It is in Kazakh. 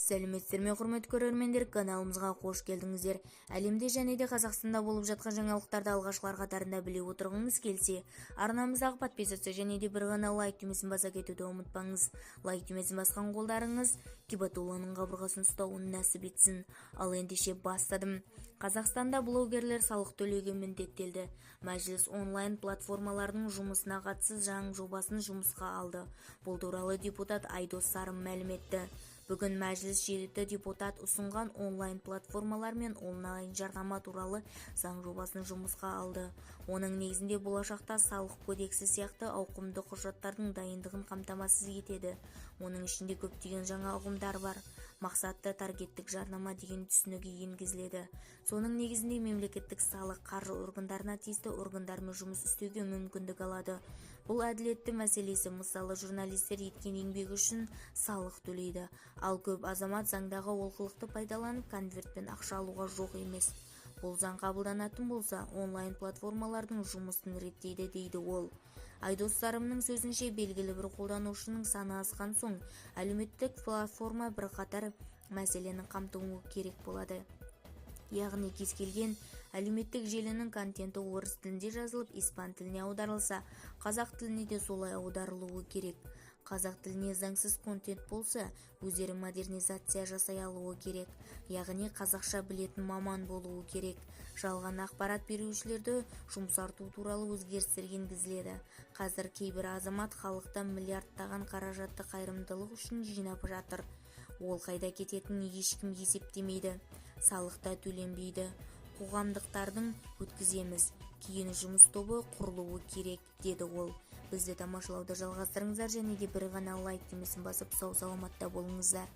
Сәлеметсіздер ме, құрметті көрермендер, каналымызға қош келдіңіздер. Әлемде және де Қазақстанда болып жатқан жаңалықтарды алғашқылар қатарында біле отырғыңыз келсе, арнамыздағы подписаться және де бір ғана лайк түймесін баса кетуді ұмытпаңыз. Лайк түймесін басқан қолдарыңыз Гибатулланың қабырғасын ұстауын нәсіп етсін. Ал ендеше бастадым. Қазақстанда блогерлер салық төлеуге міндеттелді. Мәжіліс онлайн платформаларының жұмысына қатысты заң жобасын жұмысқа алды. Бұл туралы депутат Айдос Сарым мәлім етті. Бүгін мәжіліс 7 депутат ұсынған онлайн платформалар мен онлайн жарнама туралы заң жобасын жұмысқа алды. Оның негізінде болашақта салық кодексі сияқты ауқымды құжаттардың дайындығын қамтамасыз етеді. Оның ішінде көптеген жаңа ұғымдар бар. Мақсатты таргеттік жарнама деген түсінігі енгізіледі. Соның негізінде мемлекеттік салық қаржы органдарына тиісті органдармен жұмыс істеуге мүмкіндік алады. Бұл әділетті мәселесі, мысалы журналистер еткен еңбегі үшін салық төлейді. Ал көп азамат заңдағы олқылықты пайдаланып конвертпен ақша алуға жоқ емес. Бұл заң қабылданатын болса, онлайн платформалардың жұмысын реттейді, дейді ол. Айдос Сарымның сөзінше, белгілі бір қолданушының саны асқан соң, әлеуметтік платформа бірқатар мәселені қамтуы керек болады. Яғни кез келген әлеуметтік желінің контенті орыс тілінде жазылып, испан тіліне аударылса, қазақ тіліне де солай аударылуы керек. Қазақ тіліне заңсыз контент болса, өздері модернизация жасай алуы керек. Яғни қазақша білетін маман болуы керек. Жалған ақпарат берушілерді жұмсарту туралы өзгерістер енгізіледі. Қазір кейбір азамат халықтан миллиардтаған қаражатты қайырымдылық үшін жинап жатыр. Ол қайда кететінін ешкім есептемейді. Салықта төленбейді. Қоғамдықтардың өткіземіз. Кейін жұмыс тобы құрылуы керек, деді ол. Бізді тамашалауды жалғастырыңыздар және де бір ғана лайк түймесін басып сау саламатта болыңыздар.